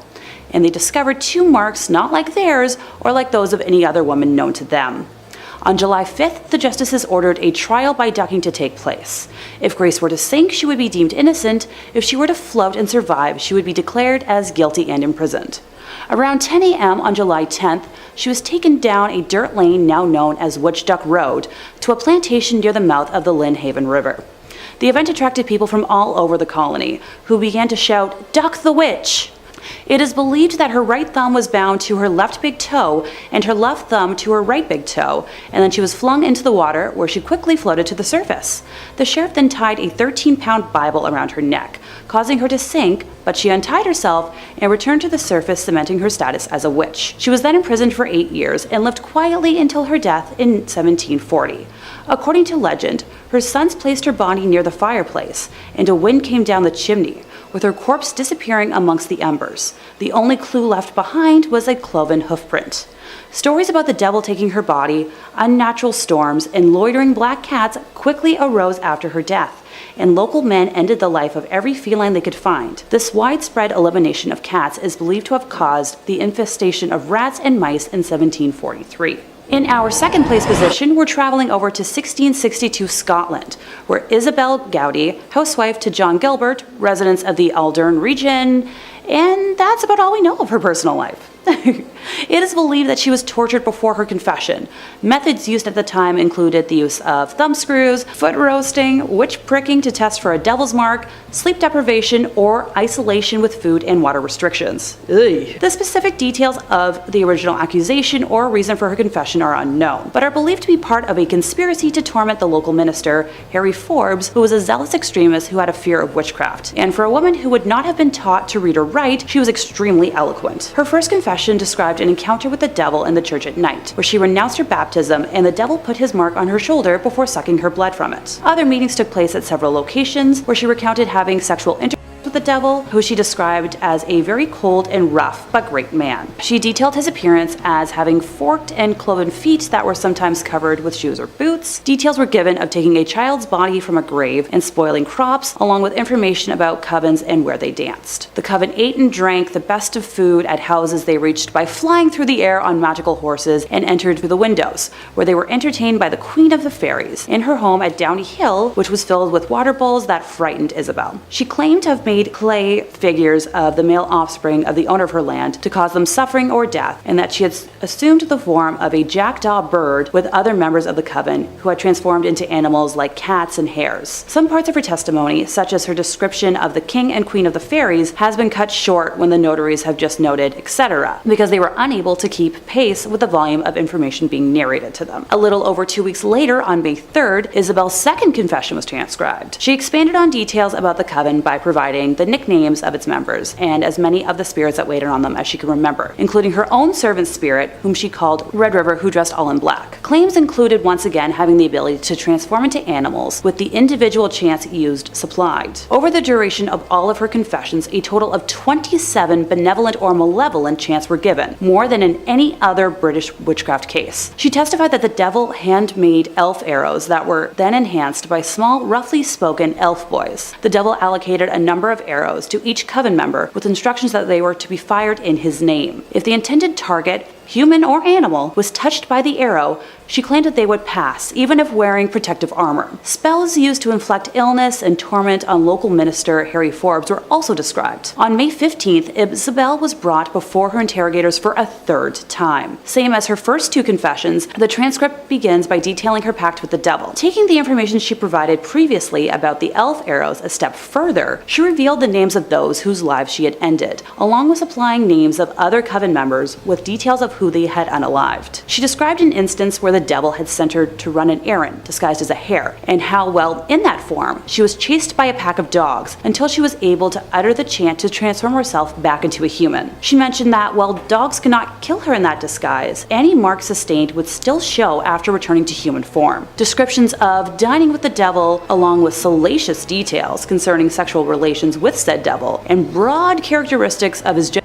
And they discovered 2 marks not like theirs or like those of any other woman known to them. On July 5th, the justices ordered a trial by ducking to take place. If Grace were to sink, she would be deemed innocent. If she were to float and survive, she would be declared as guilty and imprisoned. Around 10 a.m. on July 10th, she was taken down a dirt lane now known as Witch Duck Road to a plantation near the mouth of the Lynnhaven River. The event attracted people from all over the colony, who began to shout, "Duck the witch!" It is believed that her right thumb was bound to her left big toe and her left thumb to her right big toe, and then she was flung into the water, where she quickly floated to the surface. The sheriff then tied a 13-pound Bible around her neck, causing her to sink, but she untied herself and returned to the surface, cementing her status as a witch. She was then imprisoned for 8 years and lived quietly until her death in 1740. According to legend, her sons placed her body near the fireplace, and a wind came down the chimney, with her corpse disappearing amongst the embers. The only clue left behind was a cloven hoofprint. Stories about the devil taking her body, unnatural storms, and loitering black cats quickly arose after her death, and local men ended the life of every feline they could find. This widespread elimination of cats is believed to have caused the infestation of rats and mice in 1743. In our second place position, we're traveling over to 1662 Scotland, where Isabel Godie, housewife to John Gilbert, residents of the Aldern region, and that's about all we know of her personal life. It is believed that she was tortured before her confession. Methods used at the time included the use of thumbscrews, foot roasting, witch pricking to test for a devil's mark, sleep deprivation, or isolation with food and water restrictions. Ugh. The specific details of the original accusation or reason for her confession are unknown, but are believed to be part of a conspiracy to torment the local minister, Harry Forbes, who was a zealous extremist who had a fear of witchcraft. And for a woman who would not have been taught to read or write, she was extremely eloquent. Her first confession described an encounter with the devil in the church at night, where she renounced her baptism and the devil put his mark on her shoulder before sucking her blood from it. Other meetings took place at several locations, where she recounted having sexual intercourse with the devil, who she described as a very cold and rough but great man. She detailed his appearance as having forked and cloven feet that were sometimes covered with shoes or boots. Details were given of taking a child's body from a grave and spoiling crops, along with information about covens and where they danced. The coven ate and drank the best of food at houses they reached by flying through the air on magical horses and entered through the windows, where they were entertained by the Queen of the Fairies in her home at Downey Hill, which was filled with water bowls that frightened Isabel. She claimed to have made clay figures of the male offspring of the owner of her land to cause them suffering or death, and that she had assumed the form of a jackdaw bird with other members of the coven who had transformed into animals like cats and hares. Some parts of her testimony, such as her description of the king and queen of the fairies, has been cut short when the notaries have just noted, etc., because they were unable to keep pace with the volume of information being narrated to them. A little over 2 weeks later, on May 3rd, Isabel's second confession was transcribed. She expanded on details about the coven by providing the nicknames of its members and as many of the spirits that waited on them as she could remember, including her own servant spirit, whom she called Red River, who dressed all in black. Claims included once again having the ability to transform into animals, with the individual chance used supplied. Over the duration of all of her confessions, a total of 27 benevolent or malevolent chants were given, more than in any other British witchcraft case. She testified that the devil handmade elf arrows that were then enhanced by small, roughly spoken elf boys. The devil allocated a number of arrows to each coven member with instructions that they were to be fired in his name. If the intended target, human or animal, was touched by the arrow, she claimed that they would pass, even if wearing protective armor. Spells used to inflict illness and torment on local minister Harry Forbes were also described. On May 15th, Isabel was brought before her interrogators for a third time. Same as her first two confessions, the transcript begins by detailing her pact with the devil. Taking the information she provided previously about the elf arrows a step further, she revealed the names of those whose lives she had ended, along with supplying names of other coven members with details of who they had unalived. She described an instance where the devil had sent her to run an errand disguised as a hare, and how, while in that form, she was chased by a pack of dogs until she was able to utter the chant to transform herself back into a human. She mentioned that while dogs could not kill her in that disguise, any marks sustained would still show after returning to human form. Descriptions of dining with the devil, along with salacious details concerning sexual relations with said devil, and broad characteristics of his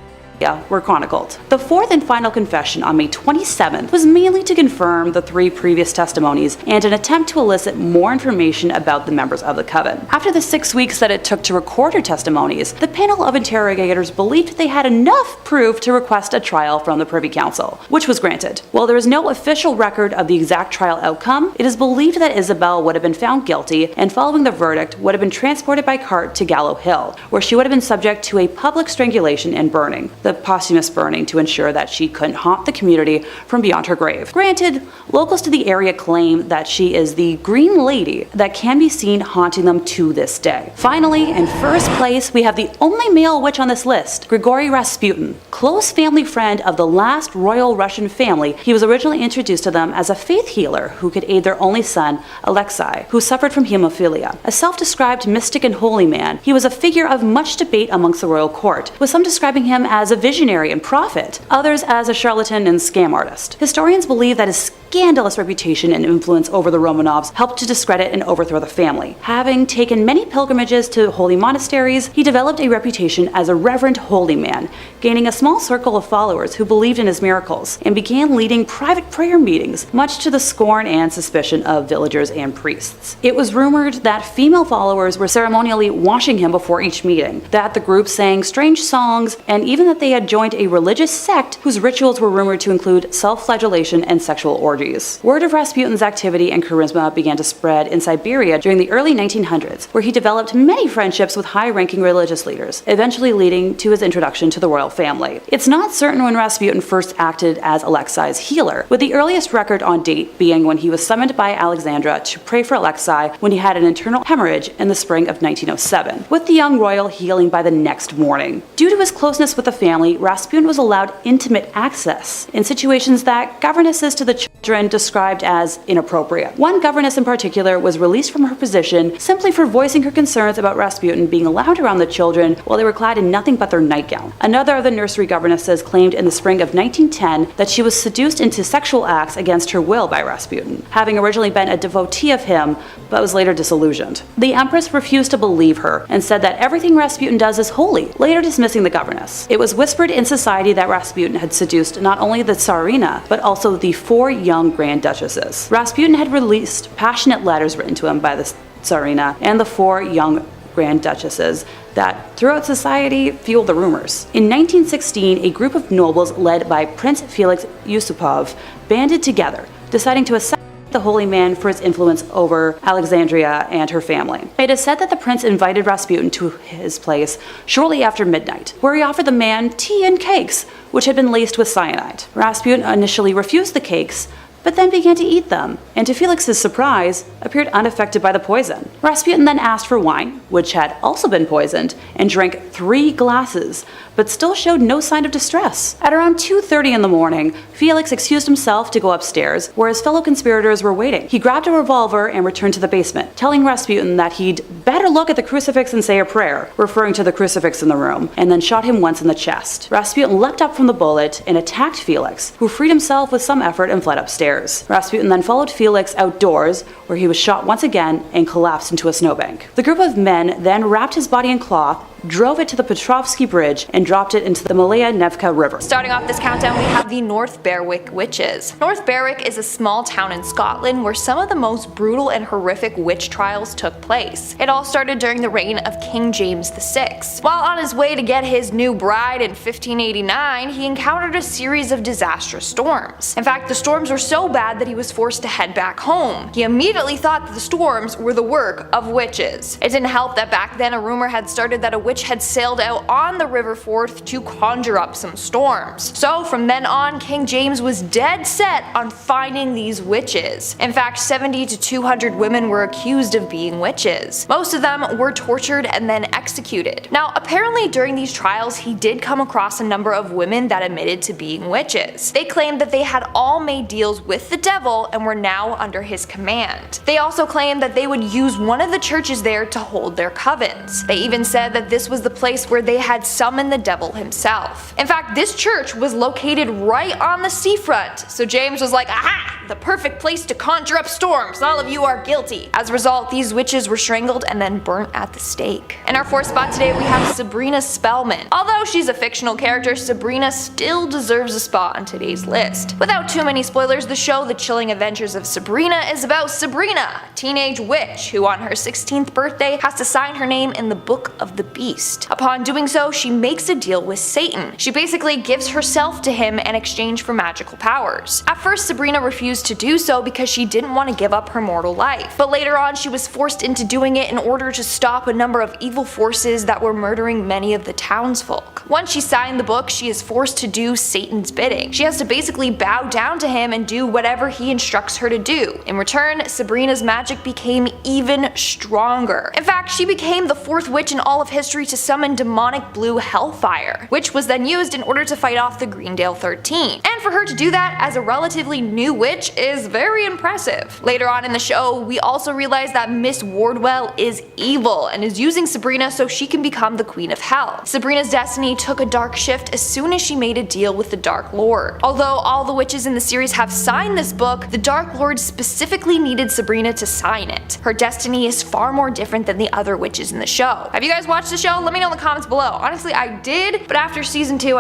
were chronicled. The fourth and final confession on May 27th was mainly to confirm the three previous testimonies and an attempt to elicit more information about the members of the coven. After the 6 weeks that it took to record her testimonies, the panel of interrogators believed they had enough proof to request a trial from the Privy Council, which was granted. While there is no official record of the exact trial outcome, it is believed that Isabel would have been found guilty and, following the verdict, would have been transported by cart to Gallow Hill, where she would have been subject to a public strangulation and burning. The posthumous burning to ensure that she couldn't haunt the community from beyond her grave. Granted, locals to the area claim that she is the Green Lady that can be seen haunting them to this day. Finally, in first place, we have the only male witch on this list, Gorya Rasputin. Close family friend of the last royal Russian family, he was originally introduced to them as a faith healer who could aid their only son, Alexei, who suffered from hemophilia. A self-described mystic and holy man, he was a figure of much debate amongst the royal court, with some describing him as a visionary and prophet, others as a charlatan and scam artist. Historians believe that his scandalous reputation and influence over the Romanovs helped to discredit and overthrow the family. Having taken many pilgrimages to holy monasteries, he developed a reputation as a reverent holy man, gaining a small circle of followers who believed in his miracles, and began leading private prayer meetings, much to the scorn and suspicion of villagers and priests. It was rumored that female followers were ceremonially washing him before each meeting, that the group sang strange songs, and even that they had joined a religious sect whose rituals were rumored to include self-flagellation and sexual orgies. Word of Rasputin's activity and charisma began to spread in Siberia during the early 1900s, where he developed many friendships with high-ranking religious leaders, eventually leading to his introduction to the royal family. It's not certain when Rasputin first acted as Alexei's healer, with the earliest record on date being when he was summoned by Alexandra to pray for Alexei when he had an internal hemorrhage in the spring of 1907, with the young royal healing by the next morning. Due to his closeness with the family, Rasputin was allowed intimate access in situations that governesses to the children described as inappropriate. One governess in particular was released from her position simply for voicing her concerns about Rasputin being allowed around the children while they were clad in nothing but their nightgown. Another of the nursery governesses claimed in the spring of 1910 that she was seduced into sexual acts against her will by Rasputin, having originally been a devotee of him but was later disillusioned. The empress refused to believe her and said that everything Rasputin does is holy, later dismissing the governess. It was whispered in society that Rasputin had seduced not only the Tsarina but also the 4 young grand duchesses. Rasputin had released passionate letters written to him by the Tsarina and the 4 young grand duchesses that throughout society fueled the rumors. In 1916, a group of nobles led by Prince Felix Yusupov banded together, deciding to assassinate the holy man for his influence over Alexandria and her family. It is said that the prince invited Rasputin to his place shortly after midnight, where he offered the man tea and cakes, which had been laced with cyanide. Rasputin initially refused the cakes, but then began to eat them, and to Felix's surprise, appeared unaffected by the poison. Rasputin then asked for wine, which had also been poisoned, and drank 3 glasses, but still showed no sign of distress. At around 2:30 in the morning, Felix excused himself to go upstairs, where his fellow conspirators were waiting. He grabbed a revolver and returned to the basement, telling Rasputin that he'd better look at the crucifix and say a prayer, referring to the crucifix in the room, and then shot him once in the chest. Rasputin leapt up from the bullet and attacked Felix, who freed himself with some effort and fled upstairs. Rasputin then followed Felix outdoors, where he was shot once again and collapsed into a snowbank. The group of men then wrapped his body in cloth, drove it to the Petrovsky Bridge, and dropped it into the Malaya Nevka River. Starting off this countdown, we have the North Berwick Witches. North Berwick is a small town in Scotland where some of the most brutal and horrific witch trials took place. It all started during the reign of King James VI. While on his way to get his new bride in 1589, he encountered a series of disastrous storms. In fact, the storms were so bad that he was forced to head back home. He immediately thought that the storms were the work of witches. It didn't help that back then a rumor had started that a witch had sailed out on the River Forth to conjure up some storms. So from then on, King James was dead set on finding these witches. In fact, 70 to 200 women were accused of being witches. Most of them were tortured and then executed. Now, apparently during these trials, he did come across a number of women that admitted to being witches. They claimed that they had all made deals with the devil and were now under his command. They also claimed that they would use one of the churches there to hold their covens. They even said that this was the place where they had summoned the devil himself. In fact, this church was located right on the seafront, so James was like, aha! The perfect place to conjure up storms, all of you are guilty. As a result, these witches were strangled and then burnt at the stake. In our 4th spot today, we have Sabrina Spellman. Although she's a fictional character, Sabrina still deserves a spot on today's list. Without too many spoilers, the show The Chilling Adventures of Sabrina is about Sabrina, a teenage witch who on her 16th birthday has to sign her name in the Book of the Beast. Upon doing so, she makes a deal with Satan. She basically gives herself to him in exchange for magical powers. At first, Sabrina refused to do so because she didn't want to give up her mortal life, but later on she was forced into doing it in order to stop a number of evil forces that were murdering many of the townsfolk. Once she signed the book, she is forced to do Satan's bidding. She has to basically bow down to him and do whatever he instructs her to do. In return, Sabrina's magic became even stronger. In fact, she became the 4th witch in all of history to summon demonic blue hellfire, which was then used in order to fight off the Greendale 13. And for her to do that as a relatively new witch which is very impressive. Later on in the show, we also realize that Miss Wardwell is evil and is using Sabrina so she can become the Queen of Hell. Sabrina's destiny took a dark shift as soon as she made a deal with the Dark Lord. Although all the witches in the series have signed this book, the Dark Lord specifically needed Sabrina to sign it. Her destiny is far more different than the other witches in the show. Have you guys watched the show? Let me know in the comments below. Honestly, I did, but after season 2,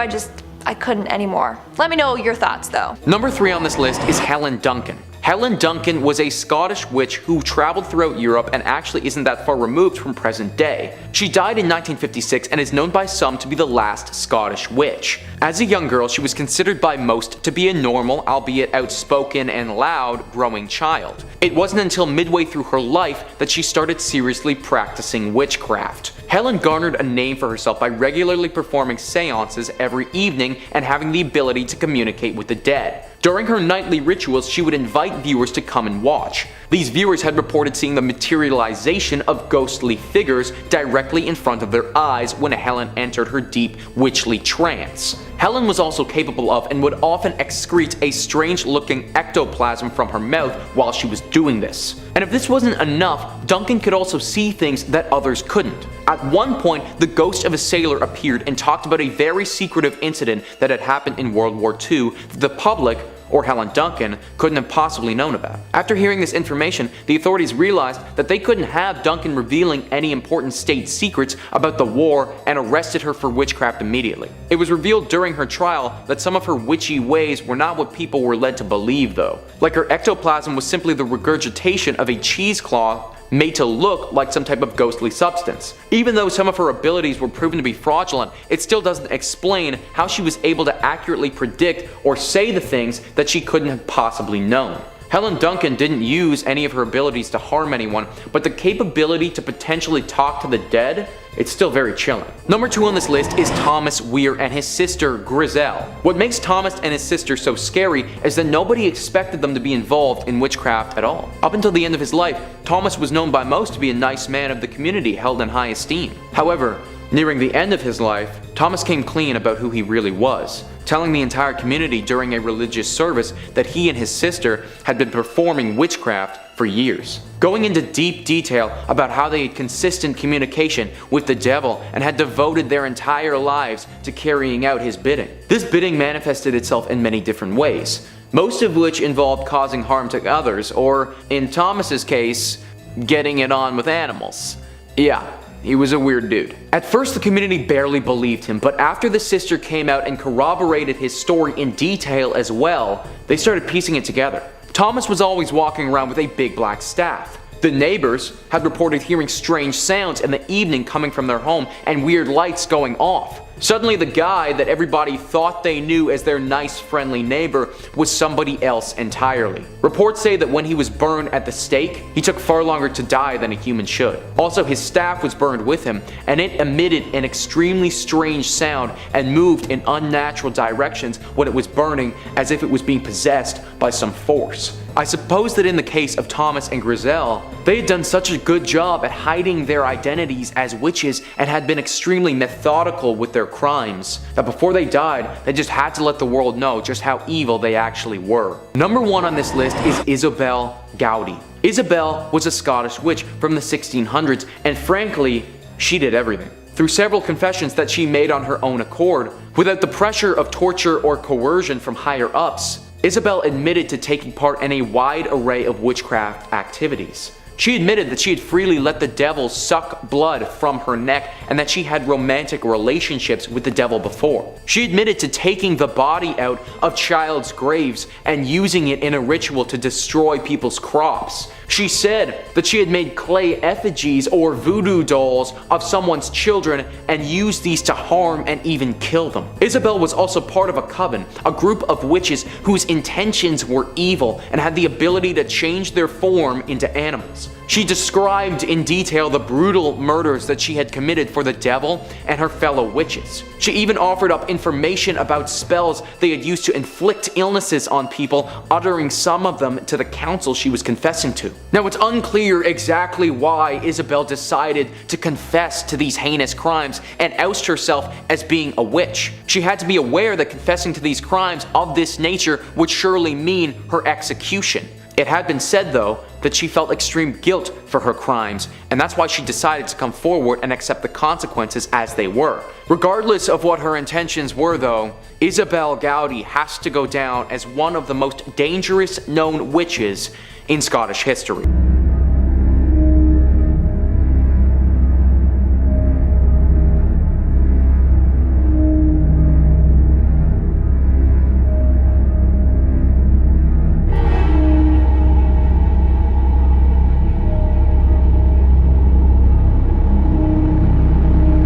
I couldn't anymore. Let me know your thoughts though. Number 3 on this list is Helen Duncan. Helen Duncan was a Scottish witch who traveled throughout Europe and actually isn't that far removed from present day. She died in 1956 and is known by some to be the last Scottish witch. As a young girl, she was considered by most to be a normal, albeit outspoken and loud, growing child. It wasn't until midway through her life that she started seriously practicing witchcraft. Helen garnered a name for herself by regularly performing seances every evening and having the ability to communicate with the dead. During her nightly rituals, she would invite viewers to come and watch. These viewers had reported seeing the materialization of ghostly figures directly in front of their eyes when Helen entered her deep witchly trance. Helen was also capable of and would often excrete a strange-looking ectoplasm from her mouth while she was doing this. And if this wasn't enough, Duncan could also see things that others couldn't. At one point, the ghost of a sailor appeared and talked about a very secretive incident that had happened in World War II that the public, or Helen Duncan, couldn't have possibly known about. After hearing this information, the authorities realized that they couldn't have Duncan revealing any important state secrets about the war and arrested her for witchcraft immediately. It was revealed during her trial that some of her witchy ways were not what people were led to believe though. Like her ectoplasm was simply the regurgitation of a cheesecloth made to look like some type of ghostly substance. Even though some of her abilities were proven to be fraudulent, it still doesn't explain how she was able to accurately predict or say the things that she couldn't have possibly known. Helen Duncan didn't use any of her abilities to harm anyone, but the capability to potentially talk to the dead, it's still very chilling. Number 2 on this list is Thomas Weir and his sister Griselle. What makes Thomas and his sister so scary is that nobody expected them to be involved in witchcraft at all. Up until the end of his life, Thomas was known by most to be a nice man of the community held in high esteem. However, nearing the end of his life, Thomas came clean about who he really was, telling the entire community during a religious service that he and his sister had been performing witchcraft for years, going into deep detail about how they had consistent communication with the devil and had devoted their entire lives to carrying out his bidding. This bidding manifested itself in many different ways, most of which involved causing harm to others, or in Thomas's case, getting it on with animals. Yeah. He was a weird dude. At first, the community barely believed him, but after the sister came out and corroborated his story in detail as well, they started piecing it together. Thomas was always walking around with a big black staff. The neighbors had reported hearing strange sounds in the evening coming from their home and weird lights going off. Suddenly, the guy that everybody thought they knew as their nice, friendly neighbor was somebody else entirely. Reports say that when he was burned at the stake, he took far longer to die than a human should. Also, his staff was burned with him, and it emitted an extremely strange sound and moved in unnatural directions when it was burning, as if it was being possessed by some force. I suppose that in the case of Thomas and Griselle, they had done such a good job at hiding their identities as witches and had been extremely methodical with their crimes, that before they died, they just had to let the world know just how evil they actually were. Number 1 on this list is Isabel Godie. Isabelle was a Scottish witch from the 1600s, and frankly, she did everything. Through several confessions that she made on her own accord, without the pressure of torture or coercion from higher ups, Isabelle admitted to taking part in a wide array of witchcraft activities. She admitted that she had freely let the devil suck blood from her neck and that she had romantic relationships with the devil before. She admitted to taking the body out of child's graves and using it in a ritual to destroy people's crops. She said that she had made clay effigies or voodoo dolls of someone's children and used these to harm and even kill them. Isabelle was also part of a coven, a group of witches whose intentions were evil and had the ability to change their form into animals. annals. She described in detail the brutal murders that she had committed for the devil and her fellow witches. She even offered up information about spells they had used to inflict illnesses on people, uttering some of them to the council she was confessing to. Now, it's unclear exactly why Isabelle decided to confess to these heinous crimes and oust herself as being a witch. She had to be aware that confessing to these crimes of this nature would surely mean her execution. It had been said, though, that she felt extreme guilt for her crimes, and that's why she decided to come forward and accept the consequences as they were. Regardless of what her intentions were, though, Isabelle Godie has to go down as one of the most dangerous known witches in Scottish history.